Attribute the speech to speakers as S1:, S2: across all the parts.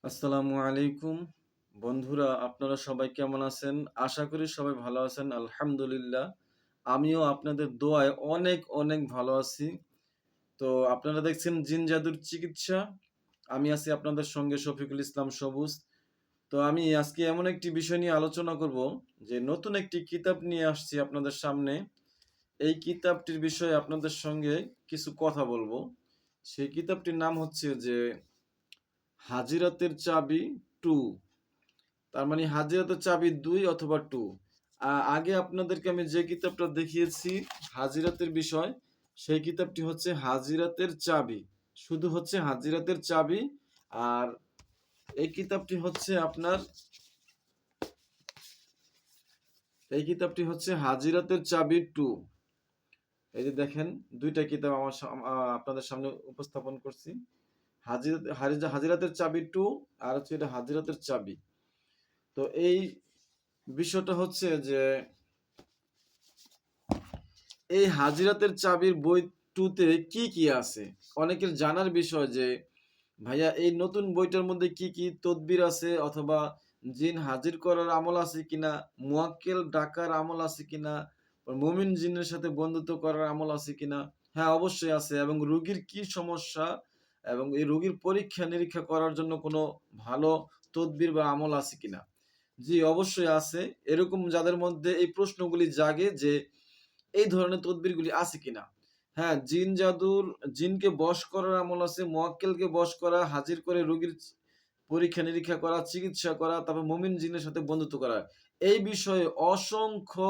S1: আসসালামু আলাইকুম বন্ধুরা, আপনারা সবাই কেমন আছেন? আশা করি সবাই ভালো আছেন। আলহামদুলিল্লাহ আমিও আপনাদের দোয়ায় অনেক অনেক ভালো আছি। তো আপনারা দেখছেন জিন জাদুর চিকিৎসা। আমি আছি আপনাদের সঙ্গে শফিকুল ইসলাম সবুজ। তো আমি আজকে এমন একটি বিষয় নিয়ে আলোচনা করব যে নতুন একটি কিতাব নিয়ে আসছি আপনাদের সামনে। এই কিতাবটির বিষয়ে আপনাদের সঙ্গে কিছু কথা বলবো। সেই কিতাবটির নাম হচ্ছে যে হাজিরাতের চাবি 2। তার মানে হাজিরাতের চাবি ২ অথবা ২। আগে আপনাদেরকে আমি যে কিতাবটা দেখিয়েছি হাজিরাতের বিষয়, সেই কিতাবটি হচ্ছে হাজিরাতের চাবি। শুধু হচ্ছে হাজিরাতের চাবি। আর এই কিতাবটি হচ্ছে আপনার এই কিতাবটি হচ্ছে হাজিরাতের চাবি ২। এই যে দেখেন ২ টা কিতাব আমার আপনাদের সামনে উপস্থাপন করছি। হাজিরাতের চাবি ২ আর হচ্ছে এটা হাজিরাতের চাবি। তো এই বিষয়টা হচ্ছে যে এই হাজিরাতের চাবির বই 2 তে কি কি আছে? অনেকের জানার বিষয় যে ভাইয়া এই নতুন বইটার মধ্যে কি কি তদবির আছে অথবা জিন হাজির করার আমল আছে কিনা, মুয়াক্কেল ডাকার আমল আছে কিনা, মুমিন জিনের সাথে বন্ধুত্ব করার আমল আছে কিনা? হ্যাঁ, অবশ্যই আছে। এবং রোগীর কি সমস্যা এবং এই রোগীর পরীক্ষা-নিরীক্ষা করার জন্য কোনো ভালো তদবির বা আমল আছে কিনা? জি, অবশ্যই আছে। এরকম যাদের মধ্যে এই প্রশ্নগুলি জাগে যে এই ধরনের তদবিরগুলি আছে কিনা। হ্যাঁ, জিন জাদুর জিনকে বশ করার আমল আছে, মোয়াক্কেলকে বশ করা, হাজির করে রোগীর পরীক্ষা-নিরীক্ষা করা, চিকিৎসা করা, তারপর মুমিন জিনের সাথে বন্ধুত্ব করা। এই বিষয়ে অসংখ্য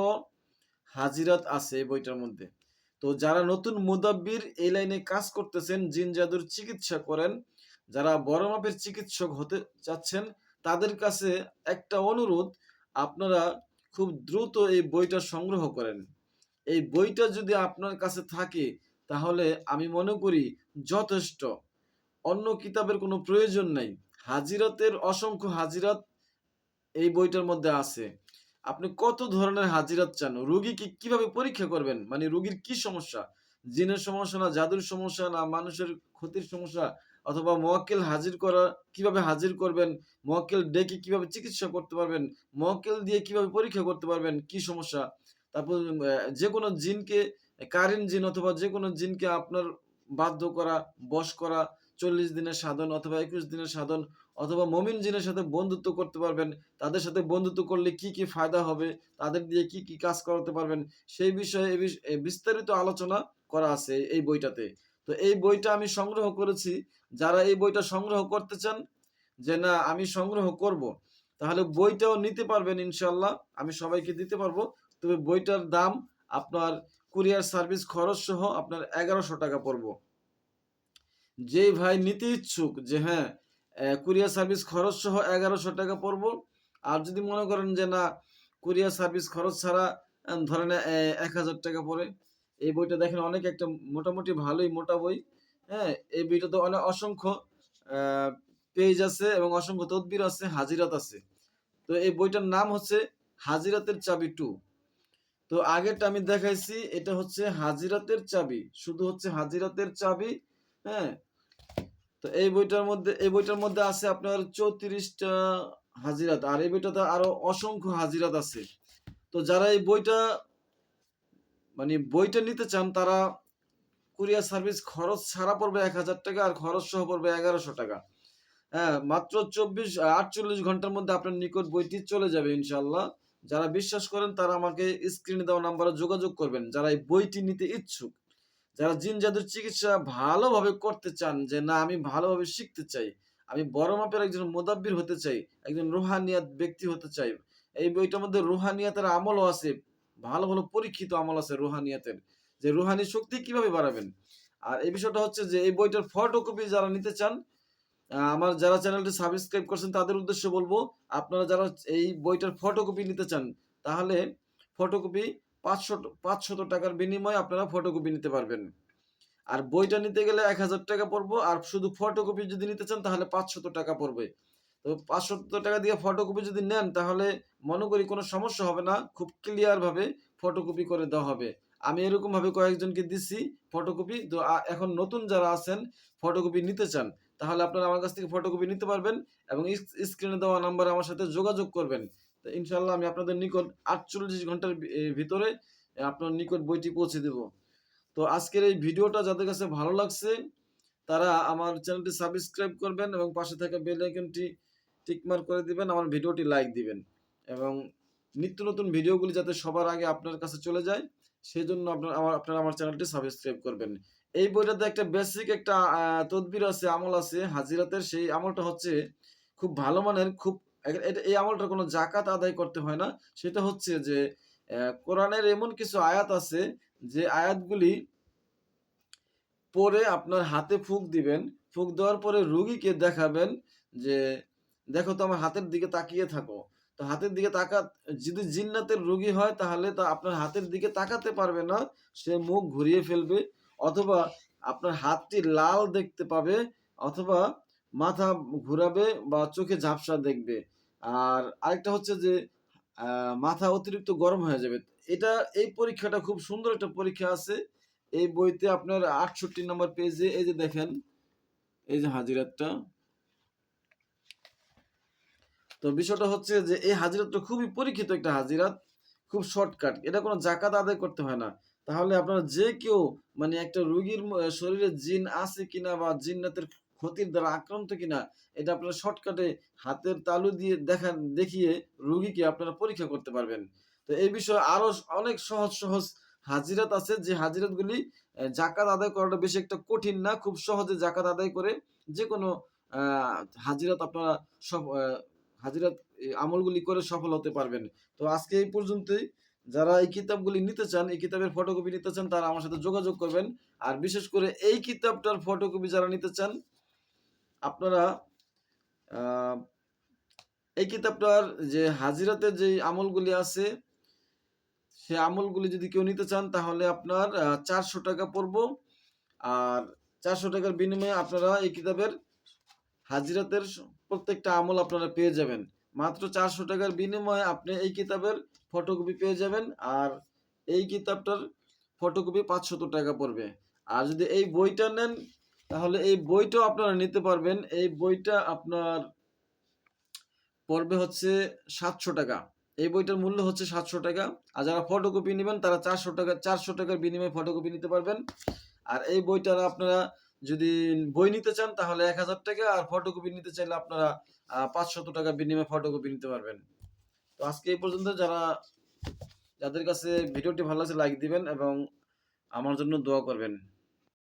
S1: হাজিরাত আছে এই বইটার মধ্যে। তো যারা নতুন মুদাব্বির এই লাইনে কাজ করতেছেন, জিন জাদুর চিকিৎসা করেন, যারা বড় মাপের চিকিৎসক হতে চাচ্ছেন, তাদের কাছে একটা অনুরোধ, আপনারা খুব দ্রুত এই বইটা সংগ্রহ করেন। এই বইটা যদি আপনার কাছে থাকে তাহলে আমি মনে করি যথেষ্ট। অন্য কিতাবের কোনো প্রয়োজন নাই। হাজিরাতের অসংখ্য হাজিরাত এই বইটার মধ্যে আছে। আপনি কত ধরনের হাজিরাত চান? রোগীকে কিভাবে পরীক্ষা করবেন? মানে রোগীর কি সমস্যা? জিনের সমস্যা, না জাদুর সমস্যা, না মানুষের ক্ষতির সমস্যা, অথবা মোয়াক্কেল হাজির করা কিভাবে হাজির করবেন? মোয়াক্কেল ডেকে কিভাবে চিকিৎসা করতে পারবেন? মোয়াক্কেল দিয়ে কিভাবে পরীক্ষা করতে পারবেন? কি সমস্যা? তারপর যেকোনো জিনকে, কারিন জিন অথবা যেকোনো জিনকে আপনার বাধ্য করা, বশ করা, ৪০ দিনের সাধন অথবা ২১ দিনের সাধন, অথবা মুমিন জিনের সাথে বন্ধুত্ব করতে পারবেন। তাদের সাথে বন্ধুত্ব করলে কি কি ফায়দা হবে, তাদের দিয়ে কি কি কাজ করাতে পারবেন, সেই বিষয়ে বিস্তারিত আলোচনা করা আছে এই বইটাতে। তো এই বইটা আমি সংগ্রহ করেছি। যারা এই বইটা সংগ্রহ করতে চান যে না আমি সংগ্রহ করব, তাহলে বইটাও নিতে পারবেন ইনশাল্লাহ। আমি সবাইকে দিতে পারবো। তবে বইটার দাম আপনার কুরিয়ার সার্ভিস খরচ সহ আপনার ১১০০ টাকা পড়বো। যেই ভাই নিতে ইচ্ছুক যে হ্যাঁ, কুরিয়ার সার্ভিস খরচ সহ ১১০০ টাকা পড়বো। আর যদি মনে করেন যে না, কুরিয়ার সার্ভিস খরচ ছাড়া ধরেন ১,০০০ টাকা পড়ে। এই বইটা দেখেন অনেক একটা মোটামুটি ভালোই মোটা বই। হ্যাঁ? এই বইটাতে অসংখ্য আ পেজ আছে এবং অসংখ্য তদবির আছে, হাজিরাত আছে। তো এই বইটার নাম হচ্ছে হাজিরাতের চাবি 2। তো আগেরটা আমি দেখাইছি, এটা হচ্ছে হাজিরাতের চাবি। শুধু হচ্ছে হাজিরাতের চাবি, হ্যাঁ? তো এই বইটার মধ্যে আছে আপনার ৩৪ টা হাজিরাত। আর এই বইটাতে আরো অসংখ্য হাজিরাত আছে। তো যারা এই বইটা মানে বইটা নিতে চান তারা কুরিয়ার সার্ভিস খরচ ছাড়া পড়বে ১,০০০ টাকা আর খরচ সহ পড়বে ১১০০ টাকা। হ্যাঁ, মাত্র ৪৮ ঘন্টার মধ্যে আপনার নিকট বইটি চলে যাবে ইনশাআল্লাহ। যারা বিশ্বাস করেন তারা আমাকে স্ক্রিনে দেওয়া নাম্বারে যোগাযোগ করবেন। যারা এই বইটি নিতে ইচ্ছুক। যারা জিন জাদুর চিকিৎসা ভালোভাবে করতে চান যে না আমি ভালোভাবে শিখতে চাই, আমি বড় মাপের একজন মুদাব্বির হতে চাই, একজন রুহানিয়াত ব্যক্তি হতে চাই। এই বইটার মধ্যে রুহানিয়াতের আমলও আছে। ভালো ভালো পরীক্ষিত আমল আছে রুহানিয়াতের, যে রুহানি শক্তি কিভাবে বাড়াবেন। আর এই বিষয়টা হচ্ছে যে এই বইটার ফটোকপি যারা নিতে চান, আমার যারা চ্যানেলটি সাবস্ক্রাইব করছেন তাদের উদ্দেশ্যে বলবো, আপনারা যারা এই বইটার ফটোকপি নিতে চান তাহলে ফটোকপি ৫০০ টাকার বিনিময়ে আপনারা ফটোকপি নিতে পারবেন। আর বইটা নিতে গেলে ১,০০০ টাকা পড়বো। আর শুধু ফটোকপি যদি নিতে চান তাহলে ৫০০ টাকা পড়বে। তো ৫০০ টাকা দিয়ে ফটোকপি যদি নেন তাহলে মনে করি কোনো সমস্যা হবে না। খুব ক্লিয়ার ভাবে ফটোকপি করে দেওয়া হবে। আমি এরকম ভাবে কয়েকজনকে দিছি ফটোকপি। তো এখন নতুন যারা আছেন ফটোকপি নিতে চান তাহলে আপনারা আমার কাছ থেকে ফটোকপি নিতে পারবেন এবং স্ক্রিনে দেওয়া নাম্বারে আমার সাথে যোগাযোগ করবেন। তো ইনশাআল্লাহ আমি আপনাদের নিকট ৪৮ ঘন্টার ভিতরে আপনার নিকট বইটি পৌঁছে দেব। তো আজকের এই ভিডিওটা যাদের কাছে ভালো লাগছে তারা আমার চ্যানেলটি সাবস্ক্রাইব করবেন এবং পাশে থাকা বেল আইকনটি টিক মার্ক করে দিবেন, আমার ভিডিওটি লাইক দিবেন এবং নিত্য নতুন ভিডিওগুলি যাতে সবার আগে আপনার কাছে চলে যায় সেজন্য আপনারা আমার চ্যানেলটি সাবস্ক্রাইব করবেন। এই বইটাতে একটা বেসিক একটা তদবির আছে, আমল আছে হাজিরাতের। সেই আমলটা হচ্ছে খুব ভালো মানের, খুব এই আমলটার কোনো জাকাত আদায় করতে হয় না। সেটা হচ্ছে যে কোরআনের এমন কিছু আয়াত আছে যে আয়াতগুলি পরে আপনার হাতে ফুঁক দিবেন। ফুঁক দেওয়ার পরে রুগীকে দেখাবেন যে, "দেখো তো আমার হাতের দিকে তাকিয়ে থাকো।" তো হাতের দিকে যদি জিন্নাতের রোগী হয় তাহলে তা আপনার হাতের দিকে তাকাতে পারবে না। সে মুখ ঘুরিয়ে ফেলবে অথবা আপনার হাতটি লাল দেখতে পাবে অথবা মাথা ঘুরাবে বা চোখে ঝাপসা দেখবে। আর আরেকটা হচ্ছে যে মাথা অতিরিক্ত গরম হয়ে যাবে। এই পরীক্ষাটা খুব সুন্দর একটা পরীক্ষা আছে। এই বইতে আপনার ৬৮ নম্বর পেজে এই যে দেখেন, এই যে হাজিরাতটা। তো বিষয়টা হচ্ছে যে এই হাজিরাতটা খুবই পরীক্ষিত একটা হাজিরাত। খুব শর্টকাট। এটা কোনো জাকাত আদায় করতে হয় না। তাহলে আপনারা যে কেউ মানে একটা রোগীর শরীরে জিন আছে কিনা বা জিন্নাতের ক্ষতির দ্বারা আক্রান্ত কিনা এটা আপনারা শর্টকাটে হাতের তালু দিয়ে দেখিয়ে রোগীকে আপনারা পরীক্ষা করতে পারবেন। তো এই বিষয়ে আরো অনেক সহজ, সহজ হাজিরাত আছে যে হাজিরাতগুলি জাকাত আদায় করাটা বেশি একটা কঠিন না। খুব সহজে জাকাত আদায় করে যেকোনো আ হাজিরাত আপনারা সব হাজিরাত আমলগুলি করে সফল হতে পারবেন। তো আজকে এই পর্যন্তই। যারা এই কিতাবগুলি নিতে চান, এই কিতাবের ফটোকপি নিতে চান তারা আমার সাথে যোগাযোগ করবেন। আর বিশেষ করে এই কিতাবটার ফটোকপি যারা নিতে চান আপনারা আ এই কিতাবটার যে হাজিরাতের যেই আমলগুলি আছে সে আমলগুলি যদি কেউ নিতে চান তাহলে আপনার ৳৪০০ পড়বো। আর ৳৪০০ র বিনিময়ে আপনারা এই কিতাবের হাজিরাতের প্রত্যেকটা আমল আপনারা পেয়ে যাবেন। মাত্র ৳৪০০ র বিনিময়ে আপনি এই কিতাবের ফটোকপি পেয়ে যাবেন। আর এই কিতাবটার ফটোকপি ৳৫০০ পড়বে। আর যদি এই বইটা নেন তাহলে এই বইটাও আপনারা নিতে পারবেন। এই বইটা আপনার পড়বে হচ্ছে ৳৭০০। এই বইটার মূল্য হচ্ছে ৳৭০০। আর যারা ফটোকপি নিবেন তারা ৳৪০০ র বিনিময়ে ফটোকপি নিতে পারবেন। আর এই বইটার আপনারা যদি বই নিতে চান তাহলে ৳১,০০০ আর ফটোকপি নিতে চাইলে আপনারা ৳৫০০ বিনিময়ে ফটোকপি নিতে পারবেন। তো আজকে এই পর্যন্ত। যাদের কাছে ভিডিওটি ভালো লাগছে লাইক দিবেন এবং আমার জন্য দোয়া করবেন।